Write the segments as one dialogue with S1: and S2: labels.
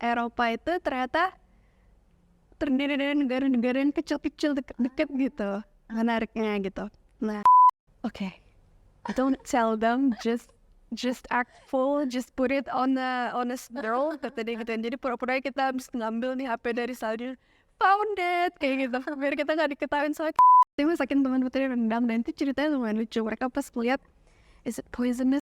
S1: Eropa itu ternyata terdiri dari negara-negara yang kecil-kecil deket-deket gitu, menariknya gitu. Nah, oke, don't tell them, just act full, just put it on a scroll, kata dia gitu. Jadi pura-pura kita habis ngambil nih HP dari Salju, found it, kayak gitu, biar kita nggak diketahuin soalnya dia masakin teman Putri rendang, dan itu ceritanya lumayan lucu. Mereka pas ngeliat, is it poisonous?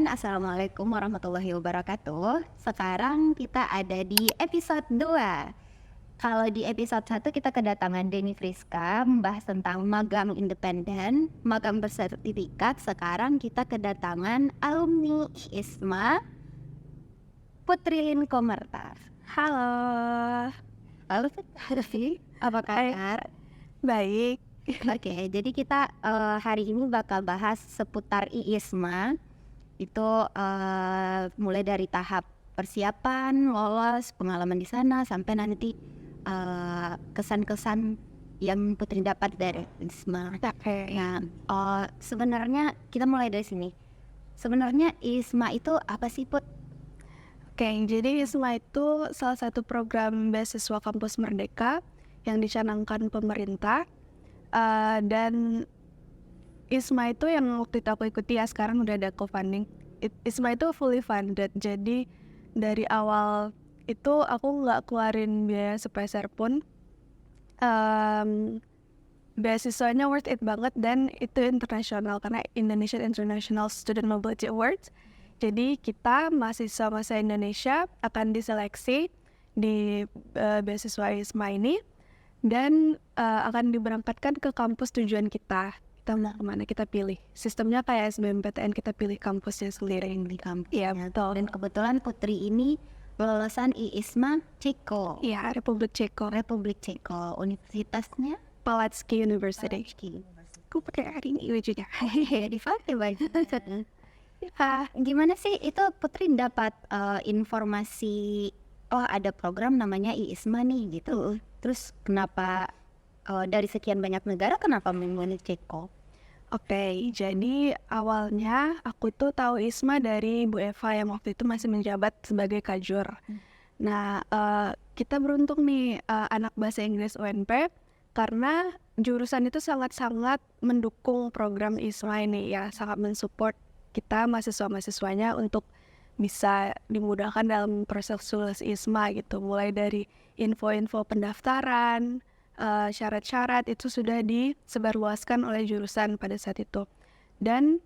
S2: Assalamualaikum warahmatullahi wabarakatuh. Sekarang kita ada di episode 2. Kalau di episode 1 kita kedatangan Denny Friska membahas tentang magang independen, magang bersertifikat. Sekarang kita kedatangan alumni ISMA, Putri Lin Komertar.
S1: Halo.
S2: Halo Putri, apa kabar?
S1: Baik.
S2: Oke, jadi kita hari ini bakal bahas seputar ISMA. Itu mulai dari tahap persiapan, lolos, pengalaman di sana, sampai nanti kesan-kesan yang Putri dapat dari ISMA.
S1: Oke.
S2: Nah, sebenarnya kita mulai dari sini. Sebenarnya ISMA itu apa sih, Put?
S1: Oke, jadi ISMA itu salah satu program beasiswa kampus Merdeka yang dicanangkan pemerintah, dan ISMA itu yang waktu itu aku ikuti ya, sekarang udah ada co-funding. ISMA itu fully funded, jadi dari awal itu aku nggak keluarin biaya sepeser pun. Beasiswanya worth it banget, dan itu internasional karena Indonesian International Student Mobility Awards. Jadi kita mahasiswa Indonesia akan diseleksi di beasiswa ISMA ini, dan akan diberangkatkan ke kampus tujuan kita. Kita mau kemana kita pilih. Sistemnya kayak SBMPTN, kita pilih kampusnya sendiri.
S2: Di kampus.
S1: Iya, betul.
S2: Dan kebetulan Putri ini lulusan ISMA Ceko.
S1: Iya, Republik Ceko.
S2: Republik Ceko. Universitasnya
S1: Palacký University. Aku pakai hari ini bajunya.
S2: Dipakai baju.
S1: Ya.
S2: Gimana sih itu Putri dapat informasi, oh ada program namanya ISMA nih gitu. Terus kenapa dari sekian banyak negara kenapa memilih Ceko?
S1: Oke, jadi awalnya aku tuh tahu ISMA dari Bu Eva yang waktu itu masih menjabat sebagai kajur. Nah, kita beruntung nih anak bahasa Inggris UNP, karena jurusan itu sangat-sangat mendukung program ISMA ini ya, sangat mensupport kita mahasiswa-mahasiswanya untuk bisa dimudahkan dalam proses lulus ISMA gitu. Mulai dari info-info pendaftaran, syarat-syarat itu sudah disebarluaskan oleh jurusan pada saat itu. Dan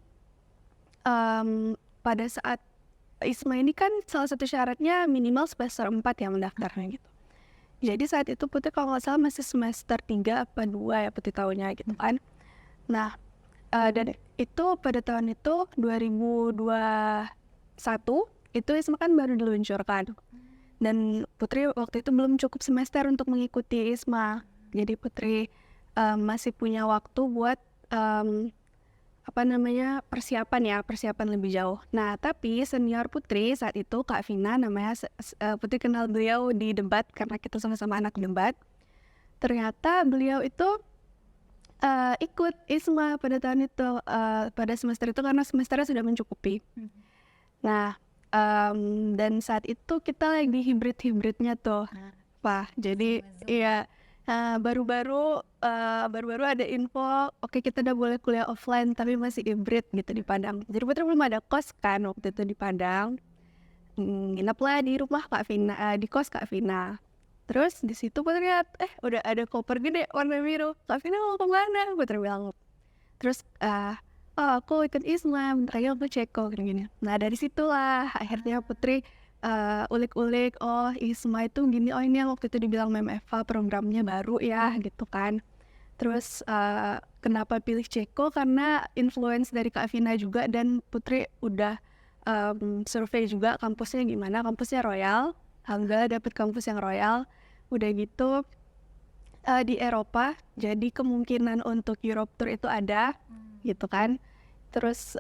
S1: pada saat ISMA ini kan salah satu syaratnya minimal semester 4 yang mendaftarnya gitu. Jadi saat itu Putri kalau nggak salah masih semester 3 apa 2 ya Putri tahunnya gitu kan. Nah, dan itu pada tahun itu 2021 itu ISMA kan baru diluncurkan. Dan Putri waktu itu belum cukup semester untuk mengikuti ISMA. Jadi Putri masih punya waktu buat persiapan lebih jauh. Nah, tapi senior Putri saat itu Kak Vina namanya, Putri kenal beliau di debat karena kita sama-sama anak debat. Ternyata beliau itu ikut ISMA pada tahun itu, pada semester itu karena semesternya sudah mencukupi. Nah, dan saat itu kita lagi hibrid-hibridnya tuh, Pak. Jadi iya. Baru-baru ada info, oke kita udah boleh kuliah offline tapi masih hybrid gitu di Padang. Jadi Putri belum ada kos kan waktu itu di Padang. Ngineplah di rumah Kak Vina, di kos Kak Vina. Terus di situ Putri lihat, udah ada koper gede warna biru. Kak Vina mau kemana? Putri bilang. Terus aku ikut ISMA, bentar lagi aku Ceko gini. Nah dari situlah akhirnya Putri ulik-ulik, oh ISMA itu gini, oh ini yang waktu itu dibilang Mem Eva programnya baru ya gitu kan. Terus kenapa pilih Ceko, karena influence dari Kak Vina juga, dan Putri udah survei juga kampusnya gimana. Kampusnya Royal, alhamdulillah dapet kampus yang Royal. Udah gitu di Eropa, jadi kemungkinan untuk Europe Tour itu ada, gitu kan. Terus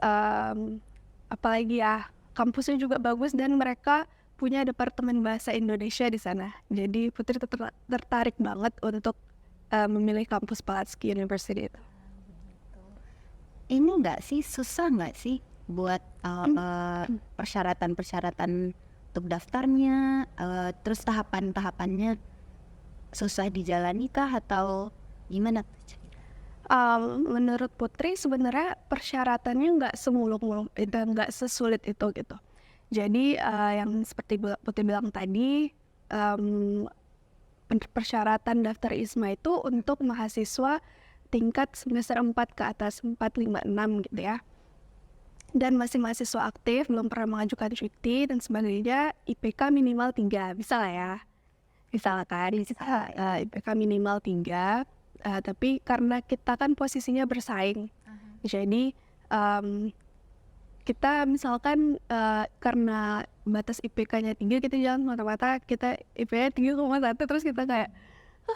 S1: apalagi ya, kampusnya juga bagus dan mereka punya departemen bahasa Indonesia di sana. Jadi Putri tertarik banget untuk memilih kampus Palatsky University itu.
S2: Ini nggak sih, susah nggak sih buat persyaratan-persyaratan untuk daftarnya, terus tahapan-tahapannya susah dijalani kah atau gimana?
S1: Menurut Putri sebenarnya persyaratannya nggak semuluk-muluk itu, nggak sesulit itu gitu. Jadi yang seperti Putri bilang tadi, persyaratan daftar ISMA itu untuk mahasiswa tingkat semester 4 ke atas, 4, 5, 6 gitu ya. Dan masih mahasiswa aktif, belum pernah mengajukan cuti dan sebagainya, IPK minimal 3, bisa lah ya. Bisa lah kan, IPK minimal 3, tapi karena kita kan posisinya bersaing, jadi kita misalkan karena batas IPK-nya 3, kita jangan mata-mata kita IPK 3,1 terus kita kayak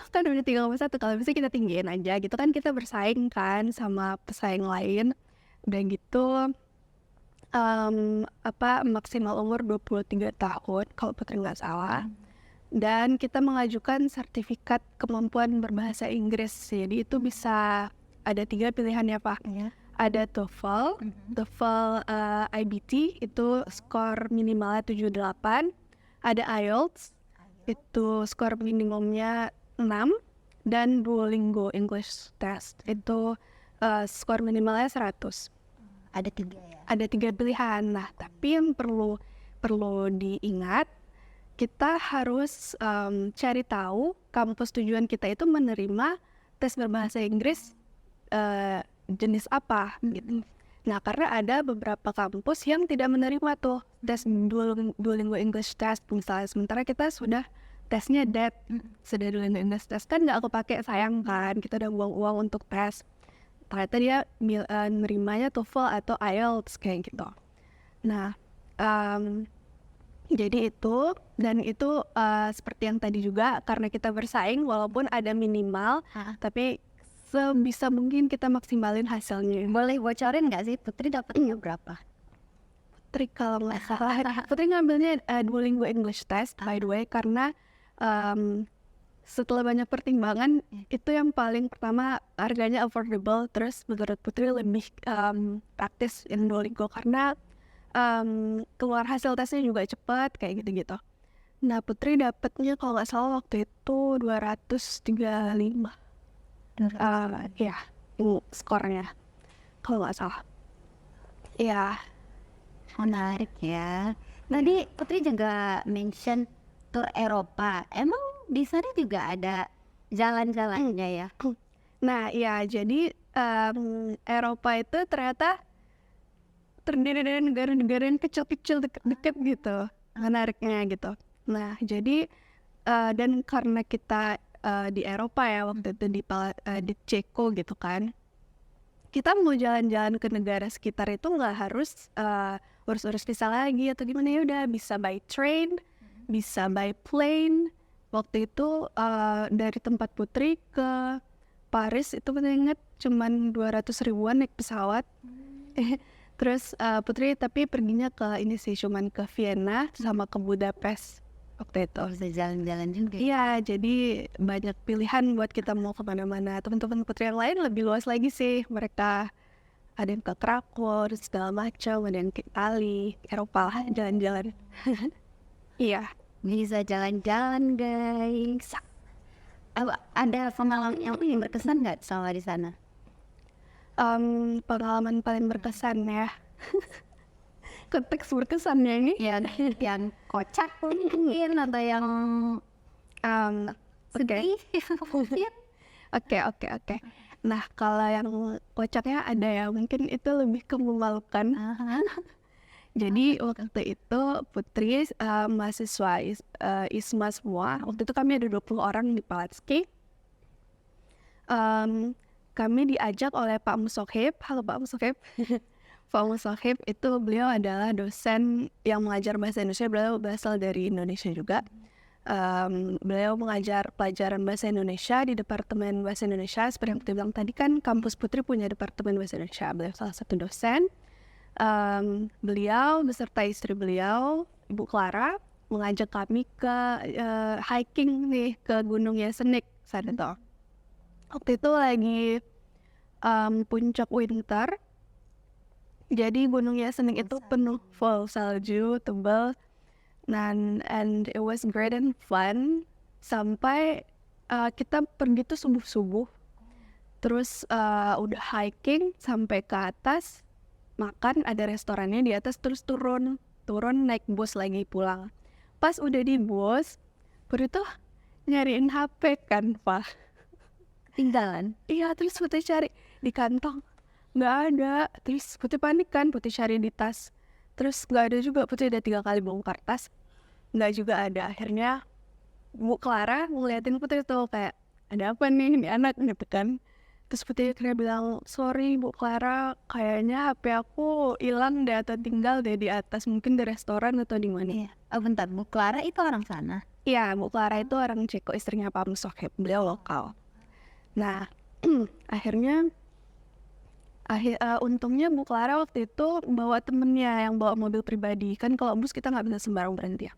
S1: kan udah 3,1, kalau bisa kita tinggiin aja gitu kan, kita bersaing kan sama pesaing lain. Udah gitu maksimal umur 23 tahun kalau Putri nggak salah. Dan kita mengajukan sertifikat kemampuan berbahasa Inggris. Jadi itu bisa ada 3 pilihan ya Pak. Ada TOEFL, IBT itu skor minimalnya 78. Ada IELTS, itu skor minimumnya 6. Dan Duolingo English Test, itu skor minimalnya 100.
S2: Ada 3 ya?
S1: Ada 3 pilihan. Nah, tapi yang perlu diingat, kita harus cari tahu kampus tujuan kita itu menerima tes berbahasa Inggris jenis apa gitu. Nah, karena ada beberapa kampus yang tidak menerima tuh tes Duolingo English Test misalnya, sementara kita sudah tesnya DET, sudah Duolingo English Test kan nggak kepake, sayang kan, kita udah buang uang untuk tes. Ternyata dia nerimanya TOEFL atau IELTS kayak gitu. Nah, jadi itu, dan itu seperti yang tadi juga, karena kita bersaing walaupun ada minimal, tapi sebisa mungkin kita maksimalin hasilnya.
S2: Boleh bocorin nggak sih Putri dapetnya berapa?
S1: Putri kalau nggak salah, Putri ngambilnya Duolingo English Test by the way, karena setelah banyak pertimbangan, itu yang paling pertama harganya affordable, terus menurut Putri lebih praktis yang Duolingo karena keluar hasil tesnya juga cepat kayak gitu-gitu. Nah, Putri dapetnya kalau nggak salah waktu itu 235. Ya, skornya kalau nggak salah. Ya,
S2: Menarik ya. Tadi Putri juga mention tour Eropa. Emang di sana juga ada jalan-jalannya ya?
S1: Nah, ya jadi Eropa itu ternyata terdiri dari negara-negara yang kecil-kecil deket-deket gitu, menariknya gitu. Nah, jadi dan karena kita di Eropa ya waktu itu di Ceko gitu kan, kita mau jalan-jalan ke negara sekitar itu nggak harus urus-urus visa lagi atau gimana, ya udah bisa by train, bisa by plane. Waktu itu dari tempat Putri ke Paris itu Putri inget cuman 200 ribuan naik pesawat. Terus Putri tapi perginya ke ini sih, cuman ke Vienna sama ke Budapest waktu itu.
S2: Bisa jalan-jalan juga.
S1: Iya, jadi banyak pilihan buat kita mau kemana-mana. Teman-teman Putri yang lain lebih luas lagi sih. Mereka ada yang ke Krakow, segala macam, ada yang ke Itali, Eropa lah, jalan-jalan. Iya.
S2: Bisa jalan-jalan guys. Ada pengalaman yang berkesan nggak sama di sana?
S1: Pengalaman paling berkesan ya. Konteks berkesannya ini
S2: Yang kocak mungkin atau yang sedih mungkin.
S1: Oke. Nah, kalau yang kocaknya ada ya, mungkin itu lebih ke memalukan. Jadi waktu itu Putri mahasiswa ISMA semua. Waktu itu kami ada 20 orang di Palatsky. Kami diajak oleh Pak Musokhib. Halo Pak Musokhib. Pak Musokhib itu beliau adalah dosen yang mengajar bahasa Indonesia, beliau berasal dari Indonesia juga. Beliau mengajar pelajaran bahasa Indonesia di Departemen Bahasa Indonesia. Seperti yang Putri bilang tadi kan, kampus Putri punya Departemen Bahasa Indonesia. Beliau salah satu dosen. Beliau beserta istri beliau, Ibu Clara, mengajak kami ke hiking nih ke Gunung Yasenik saat itu. Waktu itu lagi puncak winter, jadi Gunung Yasenik itu penuh full salju tebal. And it was great and fun sampai kita pergi tuh subuh-subuh, terus udah hiking sampai ke atas, makan ada restorannya di atas, terus turun naik bus lagi pulang. Pas udah di bus, Putri tuh nyariin HP kan, Pak.
S2: Tinggalan.
S1: Iya, terus Putri cari di kantong, nggak ada. Terus Putri panik kan, Putri cari di tas, terus nggak ada juga. Putri udah 3 kali bongkar tas, nggak juga ada. Akhirnya Bu Clara ngeliatin Putri tuh kayak, ada apa nih ini anak gitu kan. Terus Putri akhirnya bilang, sorry Bu Clara, kayaknya HP aku hilang deh atau tinggal deh di atas, mungkin di restoran atau di mana.
S2: Iya. Oh bentar, Bu Clara itu orang sana.
S1: Iya, Bu Clara itu orang Ceko, istrinya Pak Musoheb, beliau lokal. Nah, akhirnya untungnya Bu Clara waktu itu bawa temennya yang bawa mobil pribadi. Kan kalau bus kita nggak bisa sembarang berhenti ya.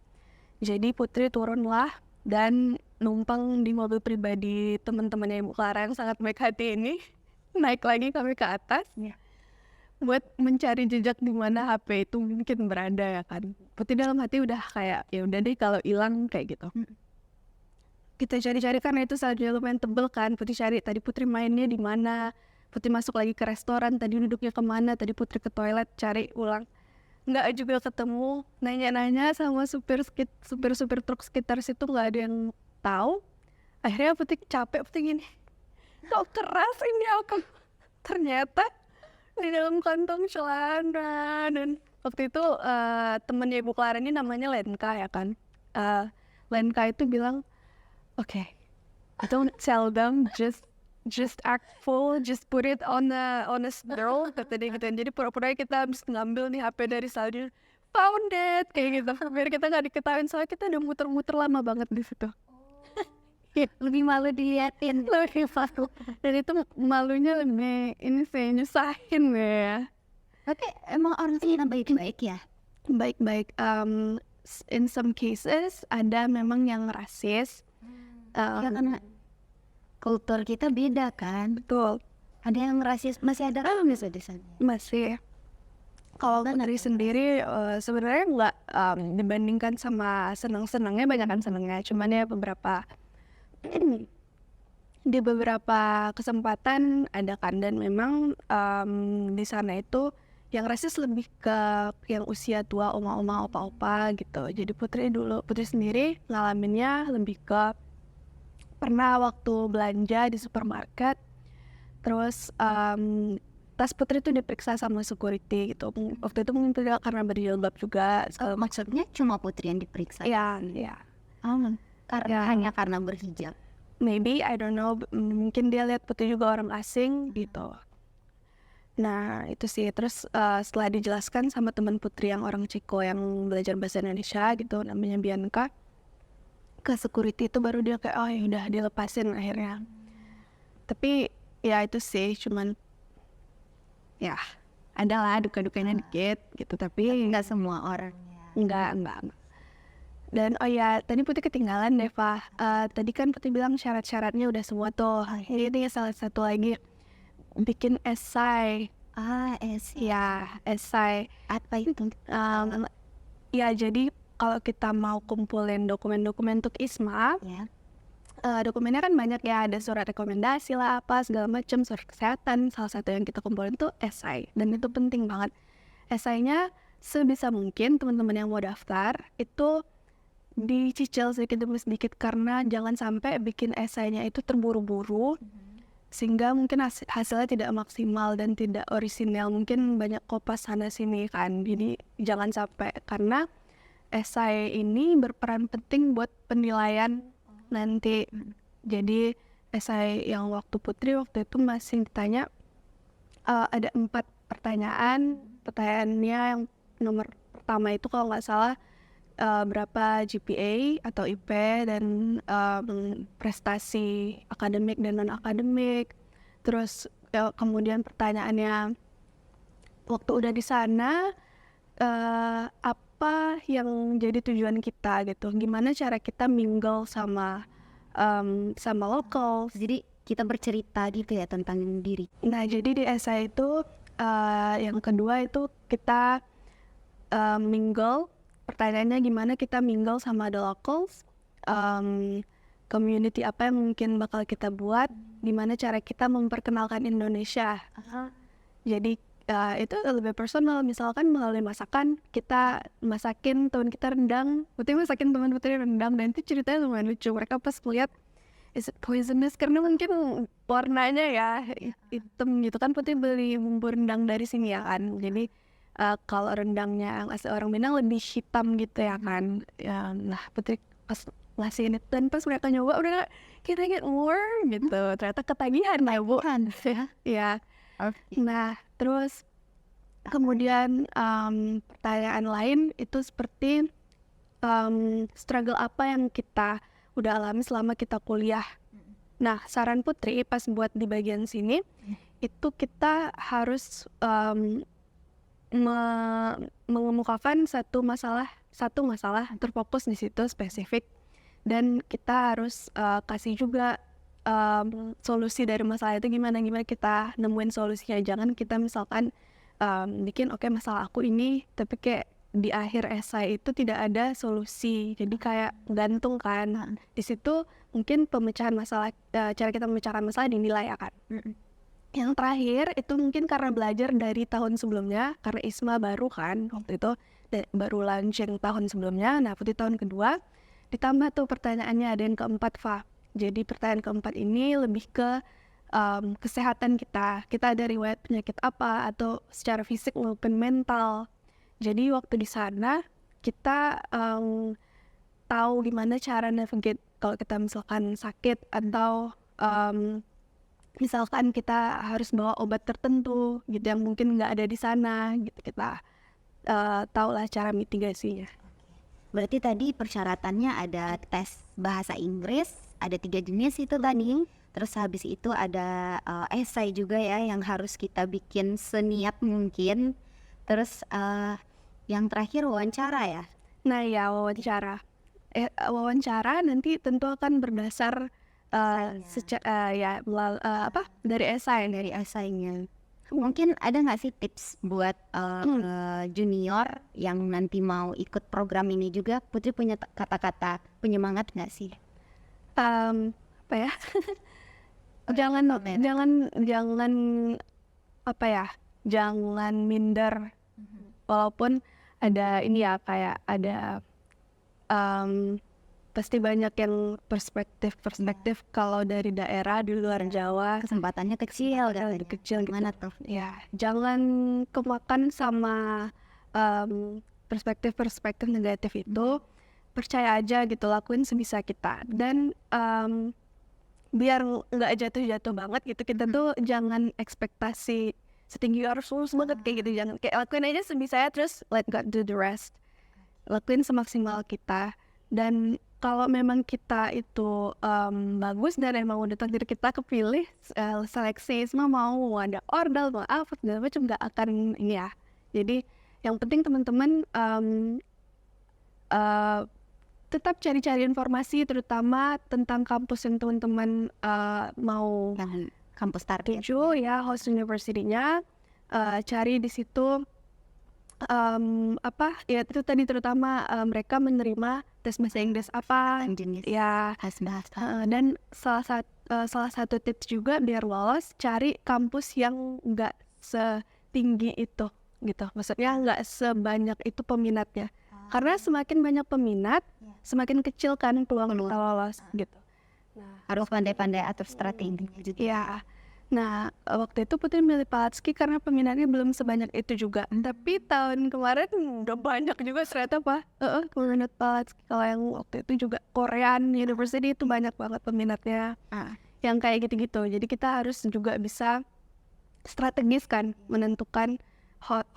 S1: Jadi Putri turunlah dan numpang di mobil pribadi teman-temannya Ibu Clara yang sangat baik hati ini. Naik lagi kami ke atas buat mencari jejak di mana HP itu mungkin berada ya kan. Putri dalam hati udah kayak, ya udah deh kalau hilang kayak gitu. Kita cari-cari karena itu saljunya lumayan tebel kan. Putri cari, tadi Putri mainnya di mana, Putri masuk lagi ke restoran, tadi duduknya kemana, tadi Putri ke toilet, cari ulang, nggak juga ketemu. Nanya-nanya sama supir truk sekitar situ, nggak ada yang tahu. Akhirnya Putri capek, Putri gini, kok keras ini aku. Ternyata di dalam kantong celana. Dan waktu itu temennya Ibu Clara ini namanya Lenka ya kan. Lenka itu bilang, okay, don't tell them, just act full, just put it on a spiral, kata dia gitu. Jadi pura-pura kita habis ngambil nih HP dari salju, found it, kayak gitu. Biar kita nggak diketahuin, soalnya kita udah muter-muter lama banget di situ.
S2: Lebih malu diliatin.
S1: Lebih malu. Dan itu malunya lebih ini sih nyusahin ya.
S2: Oke, emang orang sana baik-baik ya?
S1: Baik-baik. In some cases ada memang yang rasis.
S2: Ya karena kultur kita beda kan.
S1: Betul.
S2: Ada yang rasis, masih ada kan bisa di sana.
S1: Masih. Kalau Putri sendiri sebenarnya nggak dibandingkan sama seneng-senengnya, banyakan senengnya. Cuman ya di beberapa kesempatan ada kan, dan memang di sana itu yang rasis lebih ke yang usia tua, oma-oma, opa-opa gitu. Jadi Putri sendiri ngalaminnya lebih ke pernah waktu belanja di supermarket, terus tas Putri tuh diperiksa sama security gitu. Waktu itu mungkin Putri karena berjilbab juga.
S2: Maksudnya cuma Putri yang diperiksa?
S1: Ya.
S2: Hanya karena berhijab.
S1: Maybe, I don't know, mungkin dia lihat Putri juga orang asing gitu. Nah itu sih, terus setelah dijelaskan sama teman Putri yang orang Ceko yang belajar bahasa Indonesia gitu, namanya Bianca, ke security itu baru dia kayak, oh ya udah dilepasin akhirnya. Tapi ya itu sih, cuman ya adalah duka-dukanya dikit gitu, tapi
S2: Nggak semua orang ya.
S1: enggak. Dan oh ya, tadi Putri ketinggalan deh, Pak. Tadi kan Putri bilang syarat-syaratnya udah semua tuh. Ini salah satu lagi, bikin esai.
S2: Esai.
S1: Ya, esai.
S2: Apa itu?
S1: Ya, jadi kalau kita mau kumpulin dokumen-dokumen untuk ISMA,
S2: Ya.
S1: dokumennya kan banyak ya. Ada surat rekomendasi lah, apa, segala macam, surat kesehatan. Salah satu yang kita kumpulin tuh esai. Dan itu penting banget. Esainya sebisa mungkin teman-teman yang mau daftar itu dicicil sedikit demi sedikit, karena jangan sampai bikin esainya itu terburu-buru sehingga mungkin hasilnya tidak maksimal dan tidak orisinal, mungkin banyak kopas sana sini kan. Jadi jangan sampai, karena esai ini berperan penting buat penilaian nanti. Jadi esai yang waktu Putri waktu itu masih ditanya, ada 4 pertanyaan. Pertanyaannya yang nomor pertama itu kalau nggak salah, berapa GPA atau IP dan prestasi akademik dan non akademik. Terus kemudian pertanyaannya, waktu udah di sana apa yang jadi tujuan kita gitu, gimana cara kita mingle sama locals.
S2: Jadi kita bercerita gitu ya tentang diri.
S1: Nah, jadi di essay itu yang kedua itu kita mingle. Pertanyaannya gimana kita mingle sama the locals, community apa yang mungkin bakal kita buat, gimana cara kita memperkenalkan Indonesia. Jadi itu lebih personal, misalkan melalui masakan, kita masakin teman kita rendang, Putri masakin teman Putri rendang, dan itu ceritanya lumayan lucu. Mereka pas lihat is it poisonous karena mungkin warnanya ya hitam gitu kan. Putri beli bumbu rendang dari sini ya kan, jadi kalau rendangnya yang asli orang Minang lebih hitam gitu ya kan. Nah, Putri pas ngasih ini dan pas mereka nyoba udah kita get more gitu, ternyata ketagihan ya Bu. Ya. Nah, terus kemudian pertanyaan lain itu seperti struggle apa yang kita udah alami selama kita kuliah. Nah, saran Putri pas buat di bagian sini itu kita harus mengemukakan satu masalah terfokus di situ spesifik, dan kita harus kasih juga solusi dari masalah itu, gimana kita nemuin solusinya. Jangan kita misalkan bikin oke masalah aku ini, tapi kayak di akhir esai itu tidak ada solusi, jadi kayak gantung kan. Di situ mungkin pemecahan masalah, cara kita memecahkan masalah dinilai akan. Yang terakhir itu mungkin karena belajar dari tahun sebelumnya, karena ISMA baru kan waktu itu, baru launching tahun sebelumnya. Nah, Putri tahun kedua ditambah tuh pertanyaannya, ada yang keempat Fa. Jadi pertanyaan keempat ini lebih ke kesehatan kita ada riwayat penyakit apa, atau secara fisik maupun mental. Jadi waktu di sana kita tahu gimana cara navigate kalau kita misalkan sakit, atau misalkan kita harus bawa obat tertentu gitu yang mungkin nggak ada di sana gitu. Kita tahulah cara mitigasinya.
S2: Berarti tadi persyaratannya ada tes bahasa Inggris, ada 3 jenis itu tadi. Terus habis itu ada esai juga ya yang harus kita bikin seniat mungkin. Terus yang terakhir wawancara ya.
S1: Nah ya, wawancara nanti tentu akan berdasar dari esainya.
S2: Mungkin ada nggak sih tips buat junior yang nanti mau ikut program ini juga? Putri punya kata-kata penyemangat nggak sih?
S1: Apa ya? jangan minder, walaupun ada ini ya, kayak ada pasti banyak yang perspektif kalau dari daerah di luar Jawa
S2: Kesempatannya kecil kan?
S1: kecil
S2: Gimana
S1: gitu.
S2: tuh?
S1: Ya, jangan kemakan sama perspektif negatif itu. Percaya aja gitu, lakuin sebisa kita, dan biar nggak jatuh banget gitu, kita tuh jangan ekspektasi setinggi harus lulus banget kayak gitu. Jangan, kayak lakuin aja sebisanya, terus let God do the rest. Lakuin semaksimal kita, dan kalau memang kita itu bagus dan emang udah takdir kita kepilih seleksi, semua mau ada ordal mau apa segala macam, nggak akan ini ya. Jadi yang penting teman-teman tetap cari-cari informasi, terutama tentang kampus yang teman-teman mau
S2: Yang kampus target.
S1: tuju ya, host university-nya. Cari di situ ya itu tadi, terutama mereka menerima tes bahasa Inggris apa
S2: Jenis
S1: ya.
S2: bahasa.
S1: Dan salah satu tips juga biar lolos, cari kampus yang nggak setinggi itu gitu, maksudnya nggak sebanyak itu peminatnya. Karena semakin banyak peminat, semakin kecil kan peluang kita lolos gitu.
S2: Harus pandai-pandai atur strateginya juga.
S1: Ya, nah waktu itu Putri milih Palatski karena peminatnya belum sebanyak itu juga. Tapi tahun kemarin udah banyak juga ternyata peminat Palatski. Kalau yang waktu itu juga Korean University itu banyak banget peminatnya. Yang kayak gitu-gitu. Jadi kita harus juga bisa strategis kan menentukan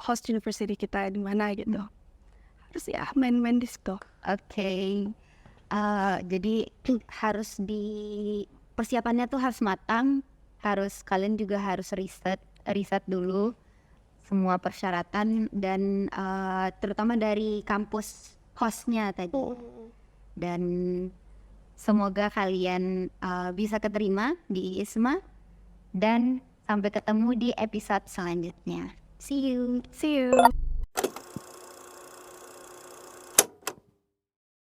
S1: host university kita di mana gitu. Terus ya main-main di situ.
S2: Oke. Jadi harus persiapannya tuh harus matang, kalian juga harus riset dulu semua persyaratan dan terutama dari kampus hostnya tadi. Dan semoga kalian bisa keterima di ISMA dan sampai ketemu di episode selanjutnya. See you.
S1: See you.